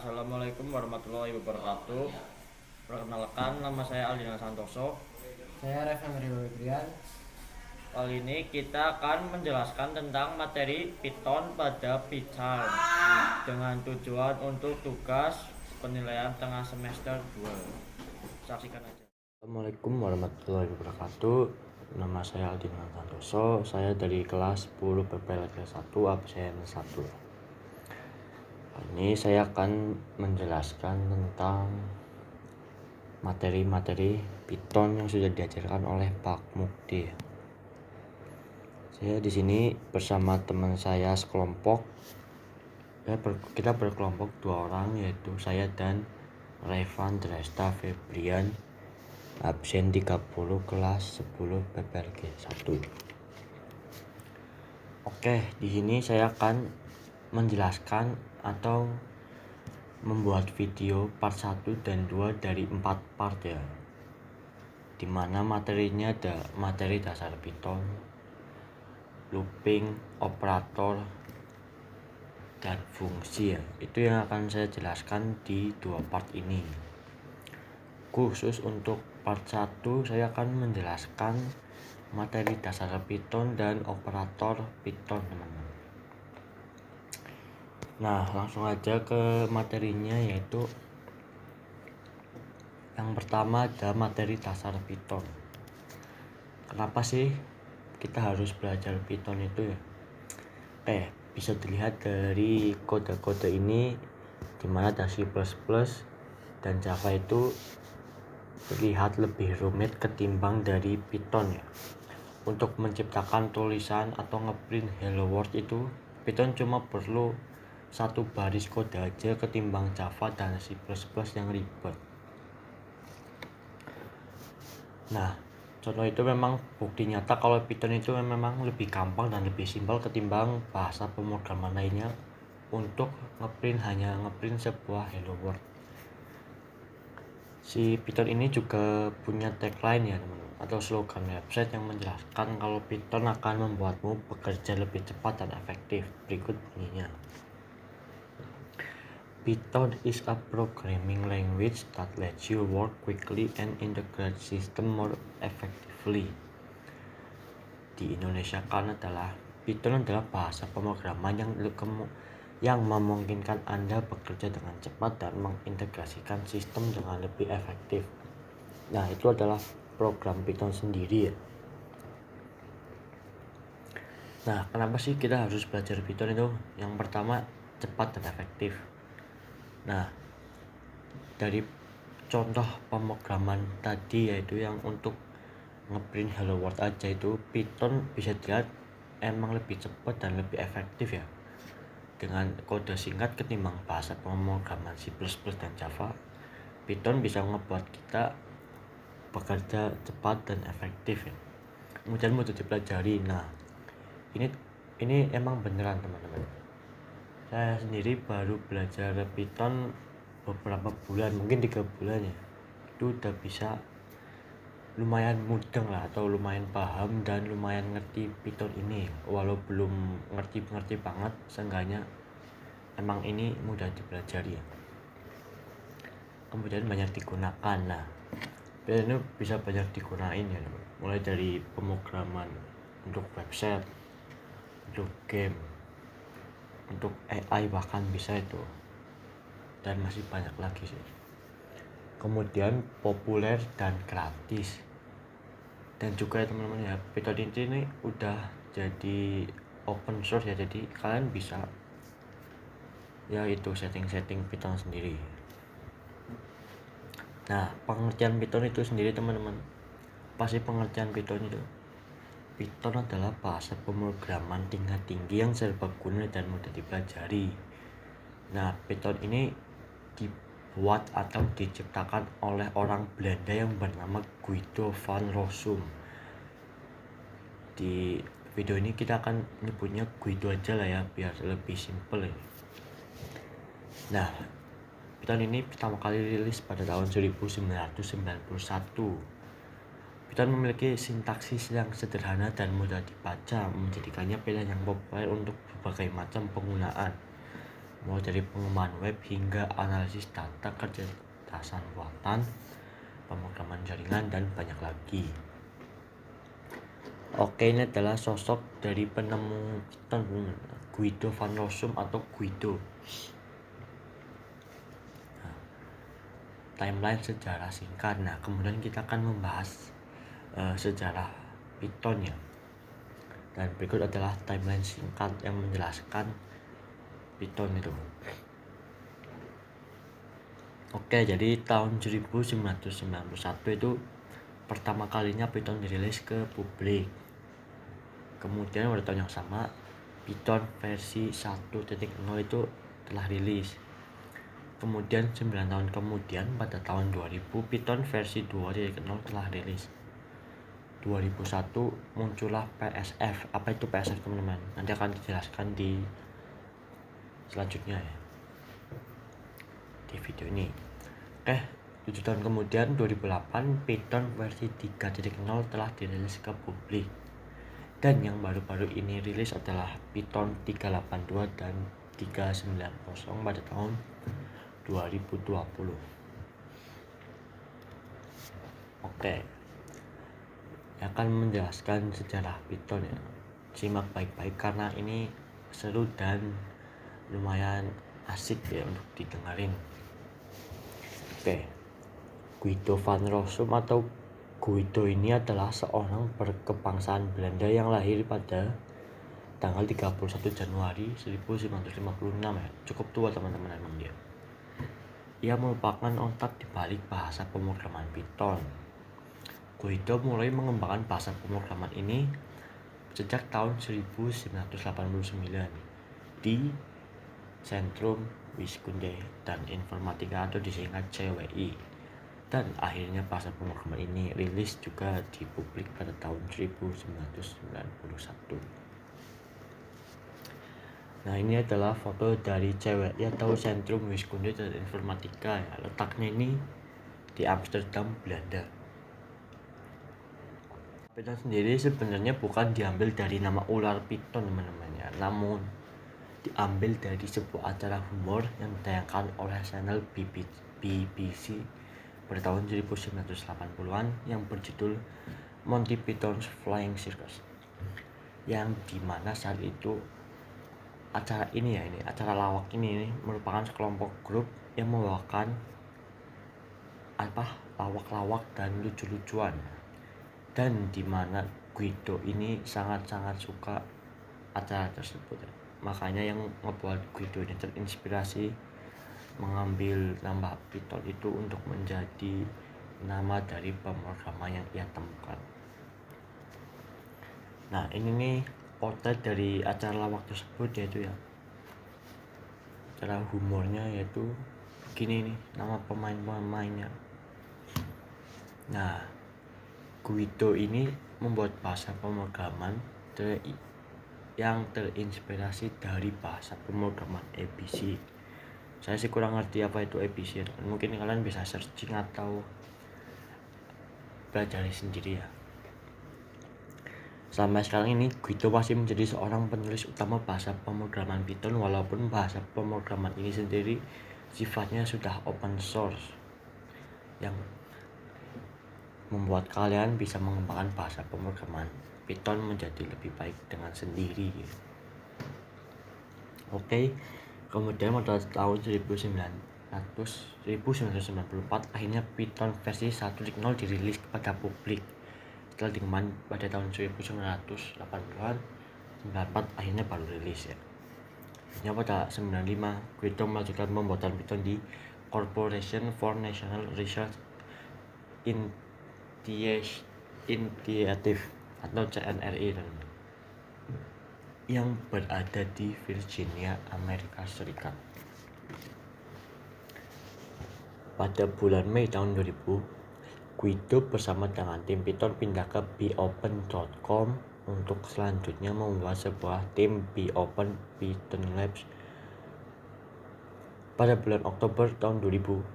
Assalamualaikum warahmatullahi wabarakatuh. Perkenalkan, nama saya Aldina Santoso. Saya Revan Ribrian. Kali ini kita akan menjelaskan tentang materi Python pada Python dengan tujuan untuk tugas penilaian tengah semester 2. Saksikan aja. Assalamualaikum warahmatullahi wabarakatuh. Nama saya Aldina Santoso. Saya dari kelas 10 PPLG 1 absen 1. Ini saya akan menjelaskan tentang materi-materi Python yang sudah diajarkan oleh Pak Mukti. Saya di sini bersama teman saya sekelompok. Kita berkelompok 2 orang, yaitu saya dan Revan Dresta Febrian, absen 30 kelas 10 PPLG 1. Oke, di sini saya akan menjelaskan atau membuat video part 1 dan 2 dari 4 part ya. Dimana materinya ada materi dasar Python, looping, operator, dan fungsi ya. Itu yang akan saya jelaskan di 2 part ini. Khusus untuk part 1 saya akan menjelaskan materi dasar Python dan operator Python, teman-teman. Nah, langsung aja ke materinya, yaitu yang pertama ada materi dasar Python. Kenapa sih kita harus belajar Python itu ya? Bisa dilihat dari kode-kode ini, dimana ada C++ dan Java itu terlihat lebih rumit ketimbang dari Python ya. Untuk menciptakan tulisan atau ngeprint hello world itu, Python cuma perlu 1 baris kode aja ketimbang Java dan C++ yang ribet. Nah, contoh itu memang bukti nyata kalau Python itu memang lebih gampang dan lebih simpel ketimbang bahasa pemrograman lainnya untuk hanya ngeprint sebuah hello world. Si Python ini juga punya tagline ya, teman-teman, atau slogan website yang menjelaskan kalau Python akan membuatmu bekerja lebih cepat dan efektif. Berikut bunyinya. Python is a programming language that lets you work quickly and integrate system more effectively. Di Indonesia kan adalah Python adalah bahasa pemrograman yang memungkinkan Anda bekerja dengan cepat dan mengintegrasikan sistem dengan lebih efektif. Nah, itu adalah program Python sendiri ya. Nah, kenapa sih kita harus belajar Python itu? Yang pertama, cepat dan efektif. Nah, dari contoh pemrograman tadi, yaitu yang untuk ngeprint hello world aja, itu Python bisa dilihat emang lebih cepat dan lebih efektif ya. Dengan kode singkat ketimbang bahasa pemrograman C++ dan Java, Python bisa ngebuat kita bekerja cepat dan efektif ya. Kemudian mudah dipelajari. Nah, ini emang beneran, teman-teman. Saya sendiri baru belajar Python beberapa bulan, mungkin 3 bulan ya. Itu udah bisa lumayan mudeng lah, atau lumayan paham dan lumayan ngerti Python ini. Walau belum ngerti banget, seenggaknya emang ini mudah dipelajari ya. Kemudian banyak digunakan. Nah, Python ini bisa banyak digunain ya, mulai dari pemrograman untuk website, untuk game, untuk AI bahkan bisa itu, dan masih banyak lagi sih. Kemudian populer dan gratis, dan juga ya teman-teman ya, Python ini udah jadi open source ya, jadi kalian bisa ya itu setting Python sendiri. Nah, pengertian Python itu sendiri, teman-teman, apa sih pengertian Python itu? Python adalah bahasa pemrograman tingkat tinggi yang serbaguna dan mudah dipelajari. Nah, Python ini dibuat atau diciptakan oleh orang Belanda yang bernama Guido van Rossum. Di video ini kita akan nyebutnya Guido aja lah ya, biar lebih simple ya. Nah, Python ini pertama kali rilis pada tahun 1991. Python memiliki sintaksis yang sederhana dan mudah dibaca, menjadikannya pilihan yang populer untuk berbagai macam penggunaan. mulai dari pengembangan web hingga analisis data, kecerdasan buatan, pemrograman jaringan, dan banyak lagi. Oke, ini adalah sosok dari penemu Python, Guido van Rossum atau Guido. Nah, timeline sejarah singkat. Nah, kemudian kita akan membahas sejarah Python ya. Dan berikut adalah timeline singkat yang menjelaskan Python itu. Oke, jadi tahun 1991 itu pertama kalinya Python dirilis ke publik. Kemudian pada tahun yang sama Python versi 1.0 itu telah rilis. Kemudian 9 tahun kemudian pada tahun 2000 Python versi 2.0 telah rilis. 2001 muncullah PSF. Apa itu PSF, teman-teman? Nanti akan dijelaskan di selanjutnya ya, di video ini. Oke, 7 tahun kemudian 2008 Python versi 3.0 telah dirilis ke publik. Dan yang baru-baru ini rilis adalah Python 382 dan 390 pada tahun 2020. Oke, akan menjelaskan sejarah Python ya. Simak baik-baik karena ini seru dan lumayan asik ya untuk didengarin. Oke, Guido van Rossum atau Guido ini adalah seorang berkebangsaan Belanda yang lahir pada tanggal 31 Januari 1956 ya. Cukup tua teman-teman emang dia. Ia merupakan otak di balik bahasa pemrograman Python. Guido mulai mengembangkan bahasa pemrograman ini sejak tahun 1989 di Centrum Wiskunde dan Informatika atau disingkat CWI. Dan akhirnya bahasa pemrograman ini rilis juga di publik pada tahun 1991. Nah, ini adalah foto dari CWI atau Centrum Wiskunde dan Informatika ya. Letaknya ini di Amsterdam, Belanda. Python sendiri sebenarnya bukan diambil dari nama ular Python teman-teman ya, namun diambil dari sebuah acara humor yang ditayangkan oleh channel BBC pada tahun 1980-an yang berjudul Monty Python's Flying Circus, yang dimana saat itu acara ini ya, acara lawak ini merupakan sekelompok grup yang membawakan lawak-lawak dan lucu-lucuan, dan dimana Guido ini sangat-sangat suka acara tersebut ya. Makanya yang membuat Guido ini terinspirasi mengambil nama Python itu untuk menjadi nama dari pemrograman yang ia temukan. Nah, ini nih potret dari acara lawak tersebut yaitu ya, cara humornya yaitu begini nih nama pemain-pemainnya. Nah, Guido ini membuat bahasa pemrograman yang terinspirasi dari bahasa pemrograman ABC. Saya sih kurang ngerti apa itu ABC, mungkin kalian bisa searching atau belajar sendiri ya. Sampai sekarang ini Guido masih menjadi seorang penulis utama bahasa pemrograman Python, walaupun bahasa pemrograman ini sendiri sifatnya sudah open source, yang membuat kalian bisa mengembangkan bahasa pemrograman Python menjadi lebih baik dengan sendiri. Oke, kemudian pada tahun 1994 akhirnya Python versi 1.0 dirilis kepada publik. Setelah dikembangkan pada tahun 1980-an, 94 akhirnya baru rilis ya. Akhirnya pada 95 Guido melanjutkan pembuatan Python di Corporation for National Research Initiative atau CNRI yang berada di Virginia, Amerika Serikat. Pada bulan Mei tahun 2000, Guido bersama dengan tim Python pindah ke bopen.com untuk selanjutnya membuat sebuah tim bopen Python Labs. Pada bulan Oktober tahun 2000,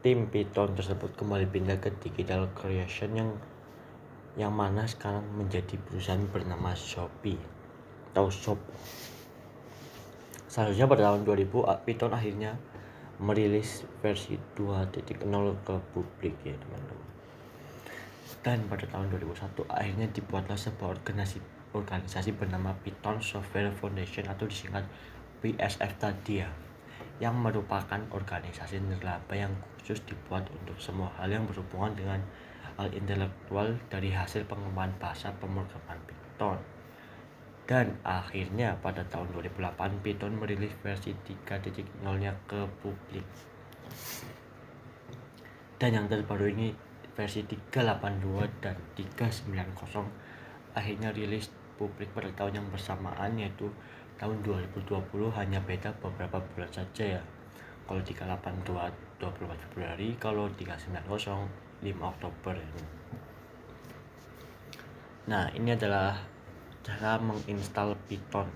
tim Python tersebut kembali pindah ke Digital Creation yang mana sekarang menjadi perusahaan bernama Shopee atau Shop. Selanjutnya pada tahun 2000 Python akhirnya merilis versi 2.0 ke publik ya teman-teman. Dan pada tahun 2001 akhirnya dibuatlah sebuah organisasi bernama Python Software Foundation atau disingkat PSF tadi ya, yang merupakan organisasi nirlaba yang khusus dibuat untuk semua hal yang berhubungan dengan hal intelektual dari hasil pengembangan bahasa pemrograman Python. Dan akhirnya pada tahun 2008 Python merilis versi 3.0-nya ke publik. Dan yang terbaru ini versi 382 dan 390 akhirnya rilis publik pada tahun yang bersamaan, yaitu tahun 2020, hanya beda beberapa bulan saja ya. Kalau 382 24 Februari, kalau 390 5 Oktober ini. Nah, ini adalah cara menginstal Python.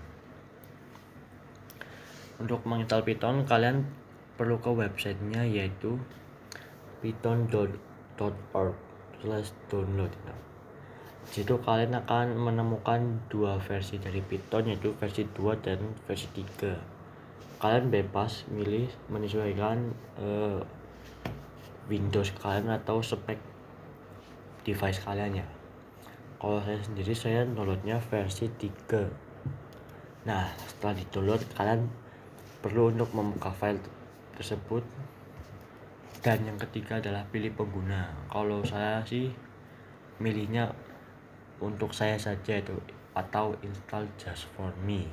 Untuk menginstal Python kalian perlu ke websitenya, yaitu python.org/download. Di situ kalian akan menemukan dua versi dari Python, yaitu versi 2 dan versi 3. Kalian bebas milih menyesuaikan Windows kalian atau spek device kalian ya. Kalau saya sendiri, saya downloadnya versi 3. Nah, setelah di-download kalian perlu untuk membuka file tersebut. Dan yang ketiga adalah pilih pengguna. Kalau saya sih milihnya untuk saya saja itu, atau install just for me.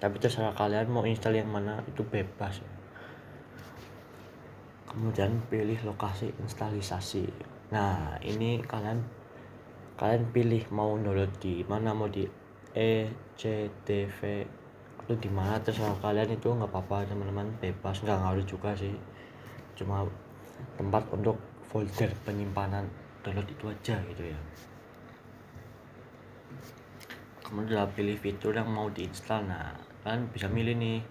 Tapi terserah kalian mau install yang mana, itu bebas. Kemudian pilih lokasi instalisasi. Nah, ini kalian pilih mau download di mana, mau di ECTV atau di mana, terserah kalian, itu nggak apa-apa teman-teman, bebas, nggak ngaruh juga sih, cuma tempat untuk folder penyimpanan download itu aja gitu ya. Kemudian pilih fitur yang mau diinstal. Nah, kalian bisa milih nih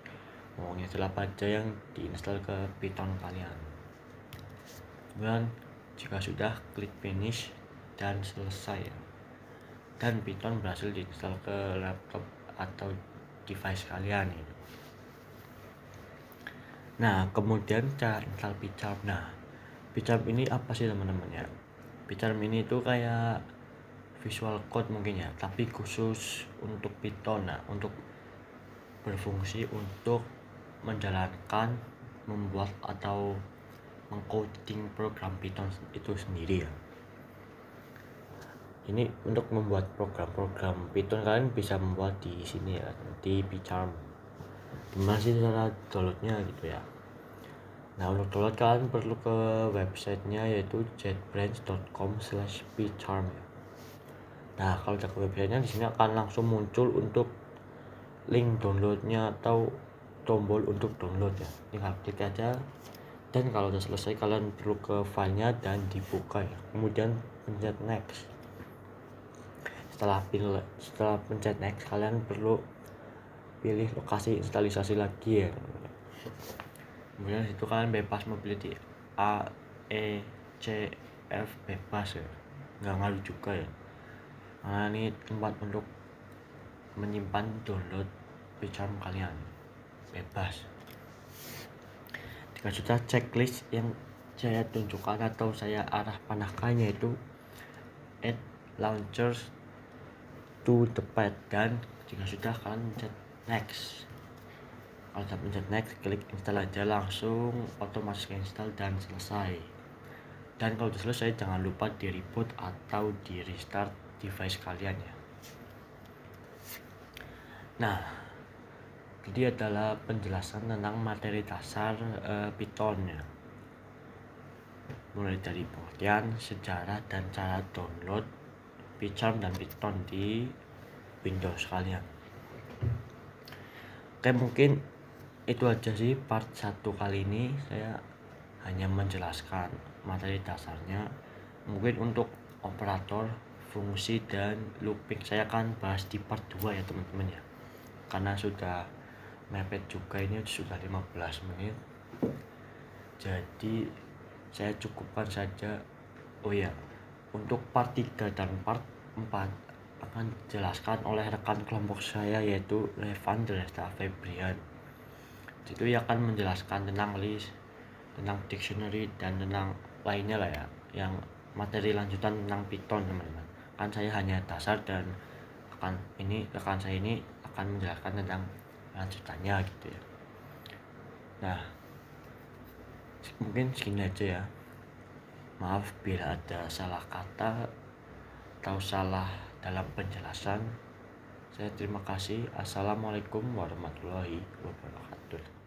mau install apa aja yang diinstal ke Python kalian. Kemudian jika sudah, klik finish dan selesai ya. Dan Python berhasil diinstal ke laptop atau device kalian ya. Nah, kemudian cara install PyCharm. Nah, PyCharm ini apa sih teman-teman ya? PyCharm ini itu kayak visual code mungkin ya, tapi khusus untuk Python. Nah, untuk berfungsi untuk menjalankan, membuat atau mengcoding program Python itu sendiri ya. Ini untuk membuat program-program Python kalian bisa membuat di sini ya, di PyCharm. Gimana sih cara downloadnya gitu ya? Nah, untuk download kalian perlu ke websitenya, yaitu jetbrains.com/pycharm. Nah, kalau udah ke websitenya, di sini akan langsung muncul untuk link downloadnya atau tombol untuk download ya. Tinggal klik aja, dan kalau udah selesai kalian perlu ke filenya dan dibuka ya. Kemudian pencet next. Setelah pencet next, kalian perlu pilih lokasi instalisasi lagi ya. Kemudian situ kalian bebas memilih di A, E, C, F, bebas ya, nggak ngaruh juga ya. Nah, ini tempat untuk menyimpan download PyCharm kalian, bebas. Jika sudah, checklist yang saya tunjukkan atau saya arah panahkan, yaitu add launchers to the pad. Dan jika sudah, kalian pencet next. Kalau sudah pencet next, klik install aja, langsung otomatis install dan selesai. Dan kalau sudah selesai, jangan lupa di reboot atau di restart device kalian ya. Nah, jadi adalah penjelasan tentang materi dasar Python ya, mulai dari pengertian, sejarah, dan cara download PyCharm dan Python di Windows kalian. Oke, mungkin itu aja sih part 1 kali ini. Saya hanya menjelaskan materi dasarnya. Mungkin untuk operator, fungsi, dan looping saya akan bahas di part 2 ya teman-teman ya, karena sudah mepet juga, ini sudah 15 menit, jadi saya cukupkan saja. Oh ya, untuk part 3 dan part 4 akan dijelaskan oleh rekan kelompok saya yaitu Levan Delesta Febrian. Itu akan menjelaskan tentang list, tentang dictionary, dan tentang lainnya lah ya, yang materi lanjutan tentang Python teman-teman. Kan saya hanya dasar dan rekan saya ini akan menjelaskan tentang lanjutannya gitu ya. Nah, mungkin segini aja ya. Maaf bila ada salah kata atau salah dalam penjelasan. Saya terima kasih. Assalamualaikum warahmatullahi wabarakatuh.